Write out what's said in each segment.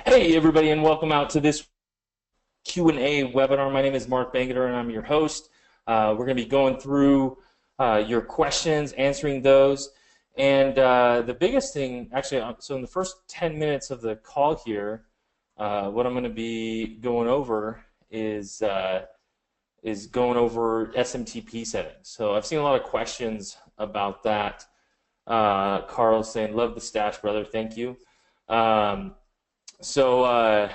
Hey everybody, and welcome out to this Q&A webinar. My name is Mark Bangeter and I'm your host. We're going to be going through your questions, answering those, and the biggest thing, actually, so in the first 10 minutes of the call here, what I'm going to be going over is going over SMTP settings. So I've seen a lot of questions about that. Carl's saying, love the stash, brother, thank you. So I'm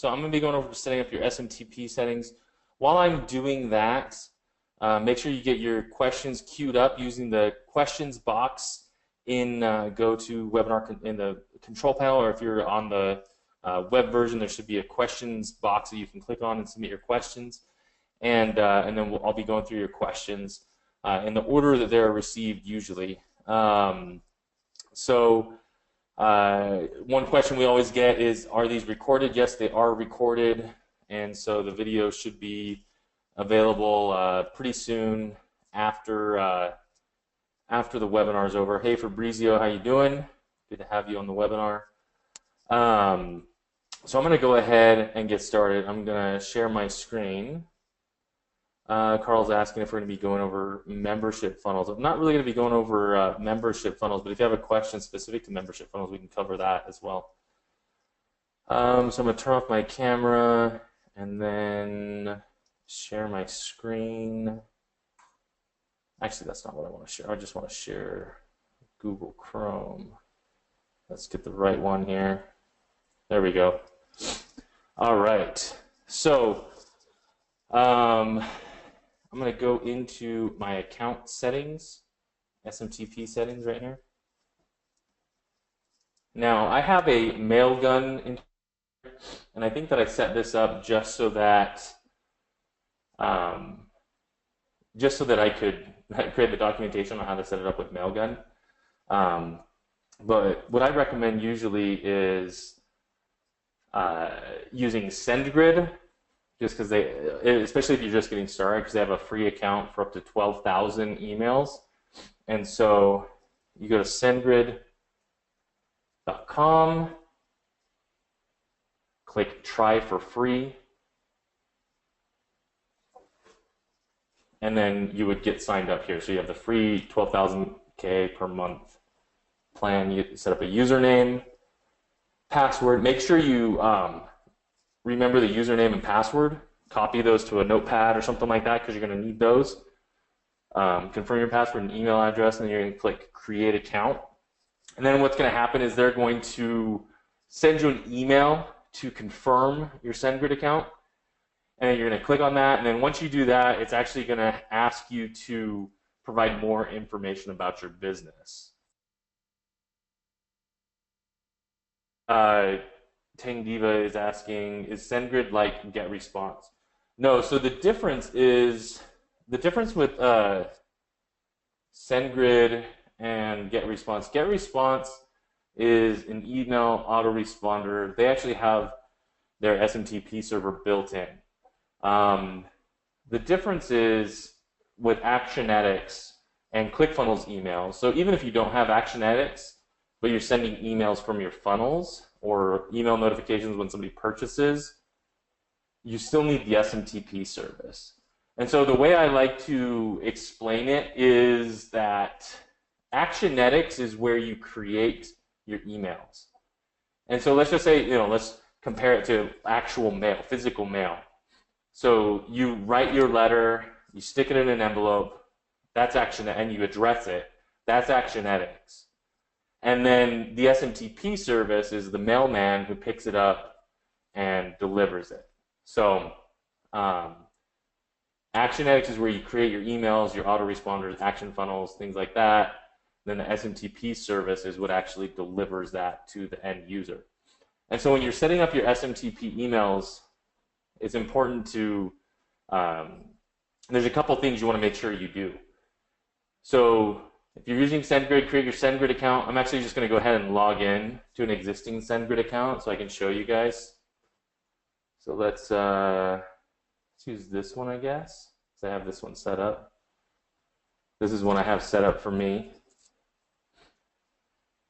going to be going over setting up your SMTP settings. While I'm doing that, make sure you get your questions queued up using the questions box in GoToWebinar in the control panel, or if you're on the web version, there should be a questions box that you can click on and submit your questions. And then I'll be going through your questions in the order that they're received usually. One question we always get is, are these recorded? Yes, they are recorded, and so the video should be available pretty soon after the webinar is over. Hey Fabrizio, how you doing? Good to have you on the webinar. So I'm going to go ahead and get started. I'm going to share my screen. Carl's asking if we're going to be going over membership funnels. I'm not really going to be going over membership funnels, but if you have a question specific to membership funnels, we can cover that as well. So I'm going to turn off my camera and then share my screen. Actually, that's not what I want to share. I just want to share Google Chrome. Let's get the right one here. There we go. All right. So, I'm going to go into my account settings, SMTP settings right here. Now, I have a Mailgun in here, and I think that I set this up just so that I could create the documentation on how to set it up with Mailgun. But what I recommend usually is using SendGrid, just because especially if you're just getting started, because they have a free account for up to 12,000 emails. And so you go to SendGrid.com, click try for free, and then you would get signed up here. So you have the free 12,000 per month plan. You set up a username, password. Make sure you remember the username and password. Copy those to a notepad or something like that, because you're going to need those. Confirm your password and email address, and then you're going to click create account. And then what's going to happen is they're going to send you an email to confirm your SendGrid account. And then you're going to click on that, and then once you do that, it's actually going to ask you to provide more information about your business. Tang Diva is asking, is SendGrid like GetResponse? No, so the difference with SendGrid and GetResponse. GetResponse is an email autoresponder. They actually have their SMTP server built in. The difference is with Actionetics and ClickFunnels emails. So even if you don't have Actionetics, but you're sending emails from your funnels or email notifications when somebody purchases, you still need the SMTP service. And so the way I like to explain it is that Actionetics is where you create your emails. And so let's just say, let's compare it to actual mail, physical mail. So you write your letter, you stick it in an envelope, that's Actionetics, and you address it, that's Actionetics. And then the SMTP service is the mailman who picks it up and delivers it. So Actionetics is where you create your emails, your autoresponders, action funnels, things like that. Then the SMTP service is what actually delivers that to the end user. And so when you're setting up your SMTP emails, it's important to, there's a couple things you want to make sure you do. So if you're using SendGrid, create your SendGrid account. I'm actually just going to go ahead and log in to an existing SendGrid account so I can show you guys. So let's use this one, I guess, because I have this one set up. This is one I have set up for me.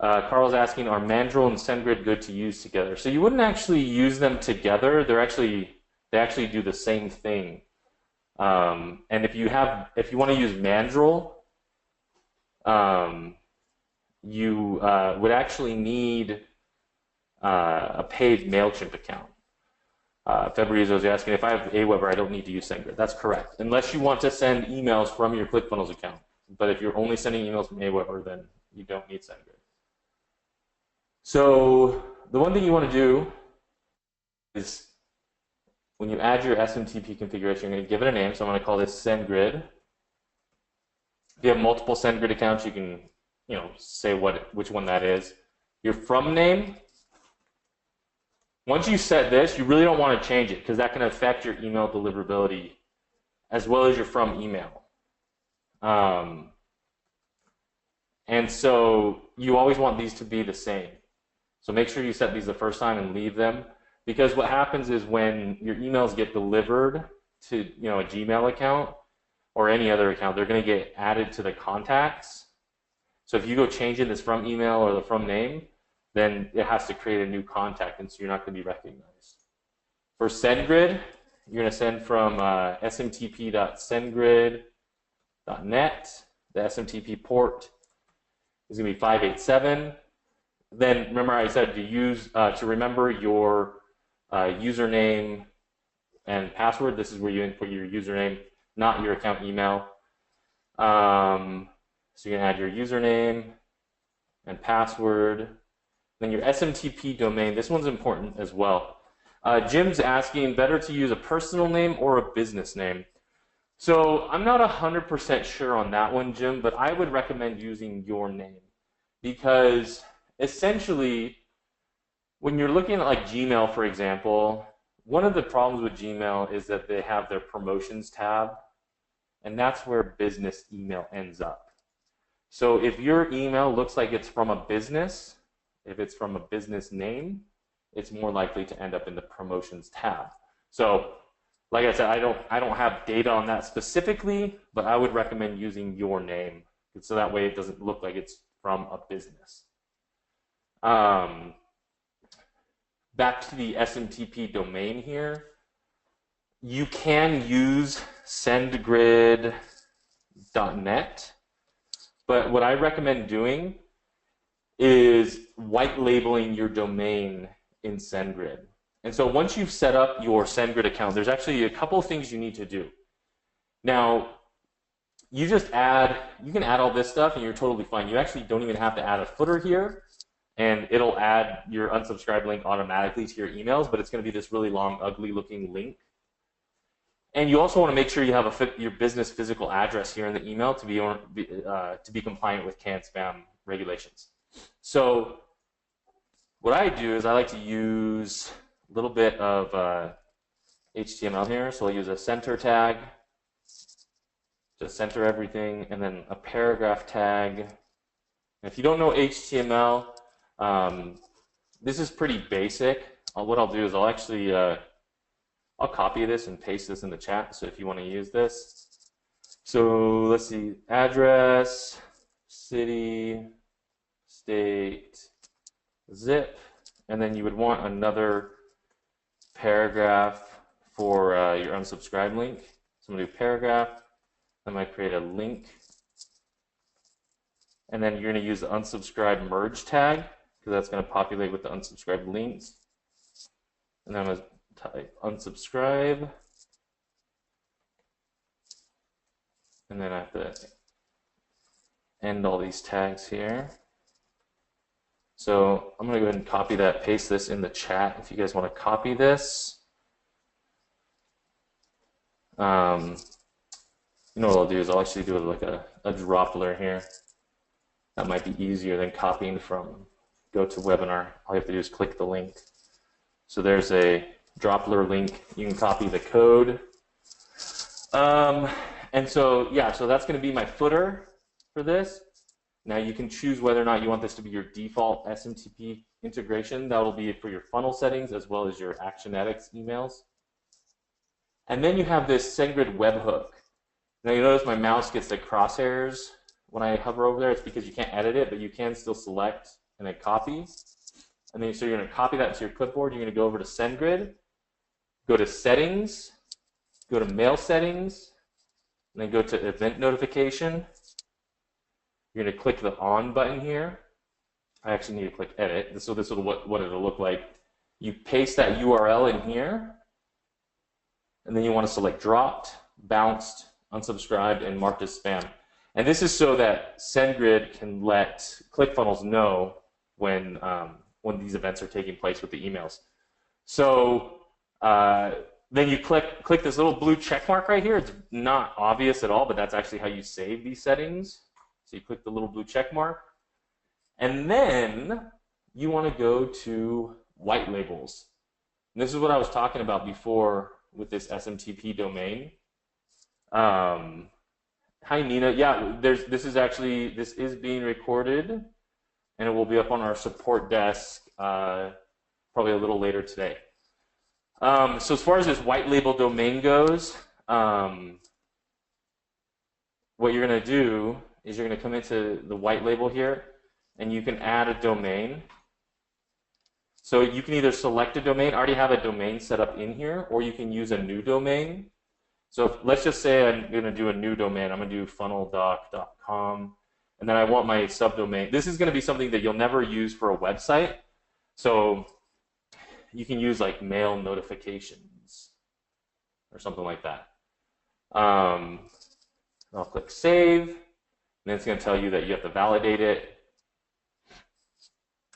Carl's asking, are Mandrill and SendGrid good to use together? So you wouldn't actually use them together. They actually do the same thing. And if you want to use Mandrill, you would actually need a paid MailChimp account. February is asking, if I have Aweber, I don't need to use SendGrid. That's correct, unless you want to send emails from your ClickFunnels account. But if you're only sending emails from Aweber, then you don't need SendGrid. So the one thing you want to do is when you add your SMTP configuration, you're going to give it a name. So I'm going to call this SendGrid. If you have multiple SendGrid accounts, you can say which one that is. Your from name. Once you set this, you really don't want to change it because that can affect your email deliverability as well as your from email. And so you always want these to be the same. So make sure you set these the first time and leave them, because what happens is when your emails get delivered to a Gmail account or any other account, they're going to get added to the contacts. So if you go changing this from email or the from name, then it has to create a new contact, and so you're not going to be recognized. For SendGrid, you're going to send from smtp.sendgrid.net. The SMTP port is going to be 587. Then remember I said to remember your username and password. This is where you input your username, not your account email. So you're going to add your username and password. Then your SMTP domain. This one's important as well. Jim's asking, better to use a personal name or a business name? So I'm not 100% sure on that one, Jim, but I would recommend using your name, because essentially when you're looking at like Gmail, for example, one of the problems with Gmail is that they have their promotions tab, and that's where business email ends up. So if your email looks like it's from a business, if it's from a business name, it's more likely to end up in the promotions tab. So like I said, I don't have data on that specifically, but I would recommend using your name, so that way it doesn't look like it's from a business. Back to the SMTP domain here, you can use SendGrid.net, but what I recommend doing is white labeling your domain in SendGrid. And so once you've set up your SendGrid account, there's actually a couple of things you need to do. Now, you can add all this stuff and you're totally fine. You actually don't even have to add a footer here, and it'll add your unsubscribe link automatically to your emails, but it's going to be this really long, ugly looking link. And you also want to make sure you have your business physical address here in the email to be compliant with CAN-SPAM regulations. So what I do is I like to use a little bit of HTML here. So I'll use a center tag to center everything, and then a paragraph tag. And if you don't know HTML, this is pretty basic. What I'll do is I'll actually I'll copy this and paste this in the chat, so if you want to use this. So let's see, address, city, state, zip, and then you would want another paragraph for your unsubscribe link. So I'm going to do paragraph, I might create a link, and then you're going to use the unsubscribe merge tag, because that's going to populate with the unsubscribed links. And then I'm going to type unsubscribe, and then I have to end all these tags here. So I'm going to go ahead and copy that, paste this in the chat if you guys want to copy this. You know what I'll do is I'll actually do like a dropler here. That might be easier than copying from GoToWebinar. All you have to do is click the link. So there's a dropler link. You can copy the code. And so, yeah, so that's going to be my footer for this. Now you can choose whether or not you want this to be your default SMTP integration. That will be for your funnel settings as well as your Actionetics emails. And then you have this SendGrid webhook. Now you notice my mouse gets the crosshairs when I hover over there. It's because you can't edit it, but you can still select and then copy. And then so you're going to copy that to your clipboard. You're going to go over to SendGrid, go to Settings, go to Mail Settings, and then go to Event Notification. You're going to click the On button here. I actually need to click Edit. So this is what it'll look like. You paste that URL in here, and then you want to select Dropped, Bounced, Unsubscribed, and Marked as Spam. And this is so that SendGrid can let ClickFunnels know when these events are taking place with the emails. So then you click this little blue check mark right here. It's not obvious at all, but that's actually how you save these settings. So you click the little blue check mark. And then you want to go to white labels. And this is what I was talking about before with this SMTP domain. Hi Nina, yeah, this is being recorded, and it will be up on our support desk probably a little later today. So as far as this white label domain goes, what you're going to do is you're going to come into the white label here, and you can add a domain. So you can either select a domain, already have a domain set up in here, or you can use a new domain. So let's just say I'm going to do a new domain. I'm going to do funneldoc.com, and then I want my subdomain. This is going to be something that you'll never use for a website. So you can use like mail notifications or something like that. I'll click Save, and then it's going to tell you that you have to validate it.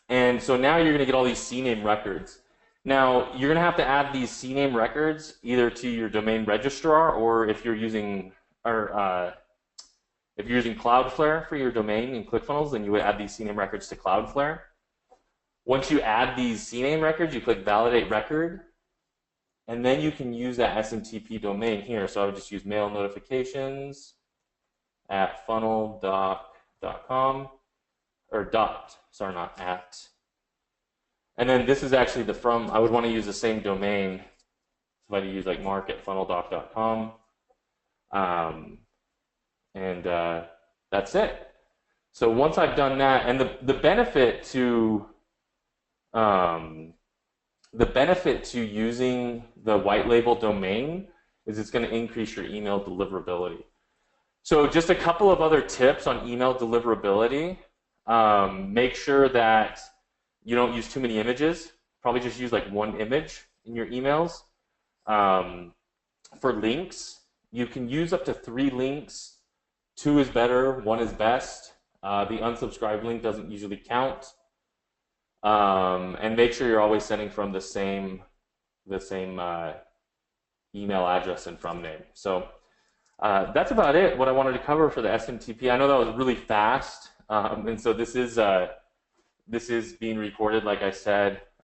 And so now you're going to get all these CNAME records. Now, you're going to have to add these CNAME records either to your domain registrar, or if you're using Cloudflare for your domain in ClickFunnels, then you would add these CNAME records to Cloudflare. Once you add these CNAME records, you click Validate Record, and then you can use that SMTP domain here. So I would just use mail notifications at funneldoc.com, or dot, sorry, not at. And then this is actually the from. I would want to use the same domain. So if I use like mark at funneldoc.com, and that's it. So once I've done that, and the benefit to using the white label domain is it's going to increase your email deliverability. So just a couple of other tips on email deliverability. Make sure that you don't use too many images. Probably just use like one image in your emails. For links, you can use up to 3 links. 2 is better, 1 is best. The unsubscribe link doesn't usually count. And make sure you're always sending from the same email address and from name. So that's about it, what I wanted to cover for the SMTP. I know that was really fast, and so this is being recorded, like I said.